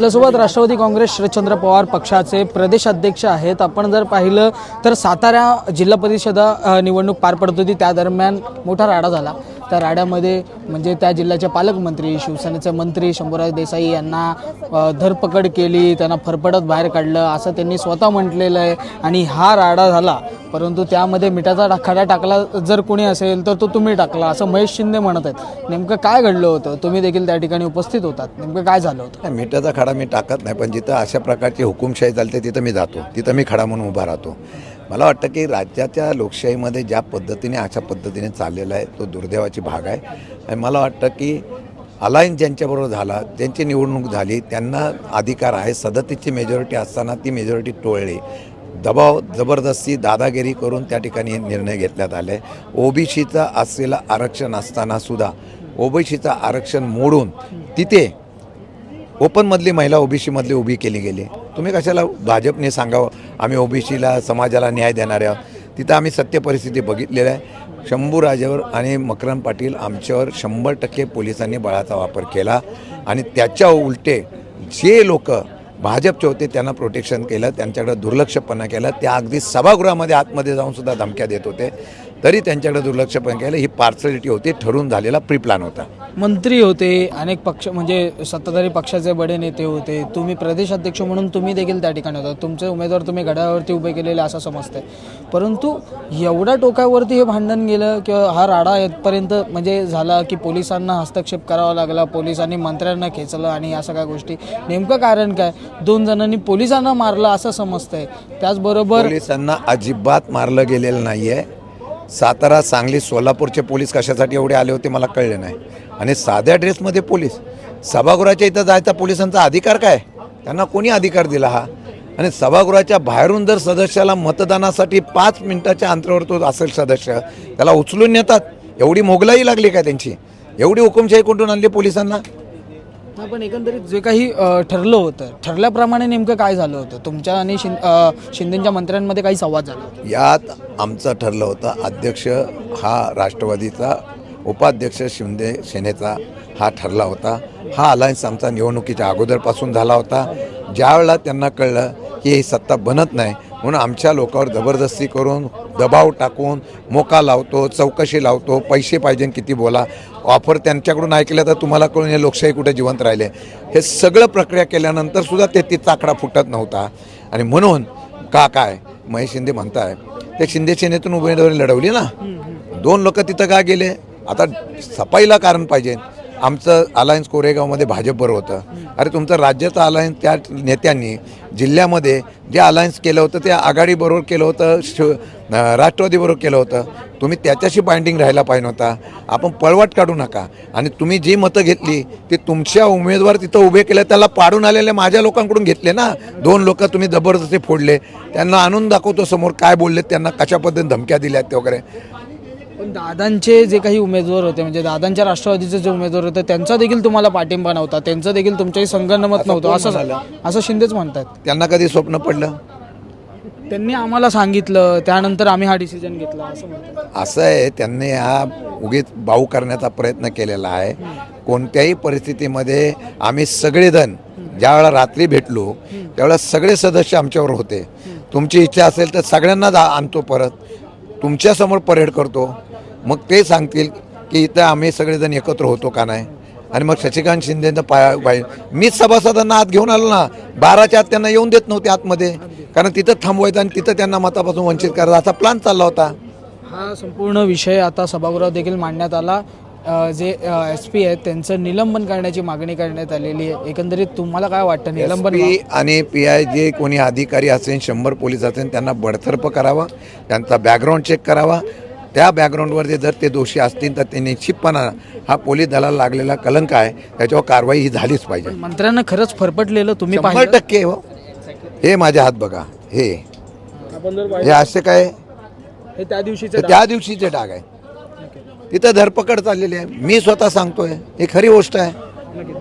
आपल्यासोबत राष्ट्रवादी काँग्रेस शरदचंद्र पवार पक्षाचे प्रदेशाध्यक्ष आहेत। आपण जर पाहिलं तर सातारा जिल्हा परिषद निवडणूक पार पडत होती, त्या दरम्यान मोठा राडा झाला। त्या राड्यामध्ये म्हणजे त्या जिल्ह्याचे पालकमंत्री, शिवसेनेचे मंत्री शंभूराज देसाई यांना धरपकड केली, त्यांना फरफटत बाहेर काढलं असं त्यांनी स्वतः म्हटलेलं आहे। आणि हा राडा झाला, परंतु त्यामध्ये मिठाचा खडा टाकला जर कोणी असेल तर तो तुम्ही टाकला असं महेश शिंदे म्हणत आहेत। नेमकं काय घडलं होतं? तुम्ही देखील त्या ठिकाणी उपस्थित होतात, नेमकं काय झालं होतं? मिठाचा खडा मी टाकत नाही, पण जिथं अशा प्रकारची हुकुमशाही चालते तिथं मी जातो, तिथं मी खडा म्हणून उभा राहतो। मला वाटतं की राज्याच्या लोकशाहीमध्ये ज्या पद्धतीने अशा पद्धतीने चाललेला आहे तो दुर्दैवाची भाग आहे। आणि मला वाटतं की अलायन्स ज्यांच्याबरोबर झाला, ज्यांची निवडणूक झाली, त्यांना अधिकार आहे। 37ची मेजॉरिटी असताना ती मेजॉरिटी टोळली, दबाव जबरदस्ती दादागिरी करून त्या ठिकाणी निर्णय घेतण्यात आले। ओबीसीचा असलेलं आरक्षण असताना सुद्धा ओबीसीचं आरक्षण मोडून तिथे ओपनमधली महिला ओबीसीमधली उभी केली गेली। तुम्ही कशाला भाजपने सांगावं आम्ही ओबीसीला समाजाला न्याय देणार आहोत? तिथं आम्ही सत्य परिस्थिती बघितलेलं आहे। शंभूराजेवर आणि मकरंद पाटील आमच्यावर 100% पोलिसांनी बळाचा वापर केला आणि त्याच्या उलटे जे लोक भाजपचे होते त्यांना प्रोटेक्शन केलं, त्यांच्याकडे दुर्लक्षपणा केलं। त्या अगदी सभागृहामध्ये आतमध्ये जाऊन सुद्धा धमक्या देत होते, तरी त्यांच्याकडे दुर्लक्षपणा केलं। ही पार्सलिटी होती, ठरून झालेला प्री प्लॅन होता। मंत्री होते, अनेक पक्ष म्हणजे सत्ताधारी पक्षाचे बडे नेते होते, तुम्ही प्रदेशाध्यक्ष म्हणून तुम्ही देखील त्या ठिकाणी होता, तुमचे उमेदवार तुम्ही घड्यावरती उभे केलेले असं समजतंय। परंतु एवढ्या टोकावरती हे भांडण गेलं किंवा हा राडा येतपर्यंत म्हणजे झाला की पोलिसांना हस्तक्षेप करावा लागला, पोलिसांनी मंत्र्यांना खेचलं आणि या सगळ्या गोष्टी, नेमकं कारण काय? 2 जणांनी पोलिसांना मारलं असं समजतंय। त्याचबरोबर पोलिसांना अजिबात मारलं गेलेलं नाही आहे। सातारा, सांगली, सोलापूरचे पोलीस कशासाठी एवढे आले होते मला कळलं नाही। आणि साध्या ड्रेसमध्ये पोलीस सभागृहाच्या इथं जायचा पोलिसांचा अधिकार काय? त्यांना कोणी अधिकार दिला हा? आणि सभागृहाच्या बाहेरून जर सदस्याला मतदानासाठी 5 मिनिटाच्या अंतरावर तो असेल सदस्य, त्याला उचलून नेतात। एवढी मोगलाई लागली काय त्यांची? एवढी हुकुमशाही कुठून आणली पोलिसांना? पण एकंदरीत जे काही ठरलं होतं, ठरल्याप्रमाणे नेमकं काय झालं होतं? तुमच्या आणि शिंदेच्या मंत्र्यांमध्ये काही संवाद झाला होता? यात आमचं ठरलं होतं, अध्यक्ष हा राष्ट्रवादीचा, उपाध्यक्ष शिंदे सेनेचा हा ठरला होता। हा अलायन्स आमचा निवडणुकीच्या अगोदरपासून झाला होता। ज्यावेळेला त्यांना कळलं की ही सत्ता बनत नाही म्हणून आमच्या लोकांवर जबरदस्ती करून दबाव टाकून मोका लावतो, चौकशी लावतो, पैसे पाहिजे किती बोला, ऑफर त्यांच्याकडून ऐकलं तर तुम्हाला कळून हे लोकशाही कुठे जिवंत राहिले। हे सगळं प्रक्रिया केल्यानंतर सुद्धा ते चाकडा फुटत नव्हता। आणि म्हणून काय महेश शिंदे म्हणताय, ते शिंदे सेनेतून उमेदवारी लढवली ना, 2 लोक तिथं का गेले? आता सफाईला कारण पाहिजे। आमचं अलायन्स कोरेगावमध्ये भाजपबरोबर होतं। अरे तुमचं राज्याचं अलायन्स त्या नेत्यांनी जिल्ह्यामध्ये जे अलायन्स केलं होतं ते आघाडीबरोबर केलं होतं, राष्ट्रवादीबरोबर केलं होतं। तुम्ही त्याच्याशी बाइंडिंग राहायला पाहिजे होता। आपण पळवाट काढू नका। आणि तुम्ही जी मतं घेतली ते तुमच्या उमेदवार तिथं उभे केले, त्याला पाडून आलेले माझ्या लोकांकडून घेतले ना। 2 लोक तुम्ही जबरदस्ती फोडले, त्यांना आणून दाखवतो समोर काय बोलले, त्यांना कशा पद्धतीने धमक्या दिल्या ते वगैरे। पण दादांचे जे काही उमेदवार होते, म्हणजे दादांच्या राष्ट्रवादीचे जे उमेदवार होते त्यांचा देखील तुम्हाला पाठिंबा नव्हता, त्यांचं देखील तुमच्याही संगनमत नव्हतं असं शिंदेच म्हणतात। त्यांना कधी स्वप्न पडलं? त्यांनी आम्हाला सांगितलं, त्यानंतर आम्ही हा डिसिजन घेतला असं म्हणतात। असं आहे, त्यांनी हा उगीच बाऊ करण्याचा प्रयत्न केलेला आहे। कोणत्याही परिस्थितीमध्ये आम्ही सगळेजण ज्यावेळेला रात्री भेटलो त्यावेळेला सगळे सदस्य आमच्यावर होते। तुमची इच्छा असेल तर सगळ्यांना आणतो, परत तुमच्यासमोर परेड करतो, मग ते सांगतील की इथं आम्ही सगळेजण एकत्र होतो का नाही। आणि मग शशिकांत शिंदेचं मीच सभासदांना आत घेऊन आलो ना, 12च्या आत त्यांना येऊन देत नव्हते आतमध्ये, कारण तिथं थांबवायचं आणि तिथं त्यांना मतापासून वंचित करायचा असा प्लॅन चालला होता। हा संपूर्ण विषय आता सभागृहात देखील मांडण्यात आला। जे SP आहेत त्यांचं निलंबन करण्याची मागणी करण्यात आलेली आहे। एकंदरीत तुम्हाला काय वाटतं? निलंबन आणि PI जे कोणी अधिकारी असेल, 100 पोलीस असेल, त्यांना बडतर्फ करावा, त्यांचा बॅकग्राऊंड चेक करावा। त्या बॅकग्राऊंडवर जर ते दोषी असतील तर ते निश्चितपणा हा पोलीस दलाला लागलेला कलंक आहे, त्याच्यावर कारवाई ही झालीच पाहिजे। मंत्र्यांना खरंच फरफटलेलं तुम्ही 100% हो। हे माझे हात बघा, हे असे काय, हे त्या दिवशीचे डाग आहे, तिथं धरपकड चाललेली आहे। मी स्वतः सांगतोय, ही खरी गोष्ट आहे।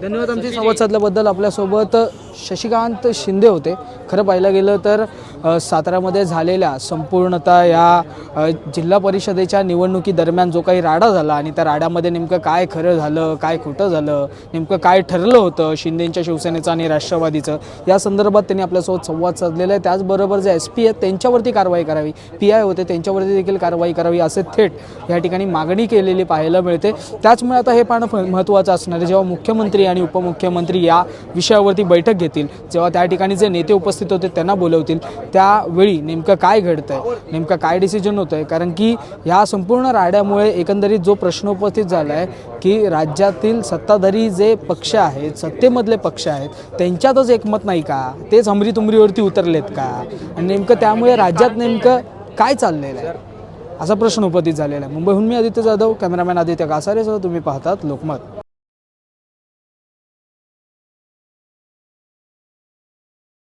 धन्यवाद आमची संवाद साधल्याबद्दल। आपल्यासोबत शशिकांत शिंदे होते। खरं पाहायला गेलं तर साताऱ्यामध्ये झालेल्या संपूर्णतः या जिल्हा परिषदेच्या निवडणुकीदरम्यान जो काही राडा झाला आणि त्या राड्यामध्ये नेमकं काय खरं झालं, काय खोटं झालं, नेमकं काय ठरलं होतं शिंदेंच्या शिवसेनेचं आणि राष्ट्रवादीचं, या संदर्भात त्यांनी आपल्यासोबत संवाद साधलेला आहे. त्याचबरोबर जे SP आहेत त्यांच्यावरती कारवाई करावी, PI होते त्यांच्यावरती देखील कारवाई करावी असे थेट या ठिकाणी मागणी केलेली पाहायला मिळते. त्याचमुळे आता हे पाहणं महत्त्वाचं असणार आहे, जेव्हा मुख्यमंत्री आणि उपमुख्यमंत्री या विषयावरती बैठक घेतील, जेव्हा त्या ठिकाणी जे नेते उपस्थित होते त्यांना बोलवतील, त्यावेळी नेमकं काय घडतंय, नेमकं काय डिसिजन होतं आहे. कारण की ह्या संपूर्ण राड्यामुळे एकंदरीत जो प्रश्न उपस्थित झाला आहे की राज्यातील सत्ताधारी जे पक्ष आहेत, सत्तेमधले पक्ष आहेत, त्यांच्यातच एकमत नाही का, तेच हमरीतुमरीवरती उतरलेत का, आणि नेमकं त्यामुळे राज्यात नेमकं काय चाललेलं आहे असा प्रश्न उपस्थित झालेला आहे. मुंबईहून मी आदित्य जाधव, कॅमेरामॅन आदित्य कासारेसह तुम्ही पाहतात लोकमत.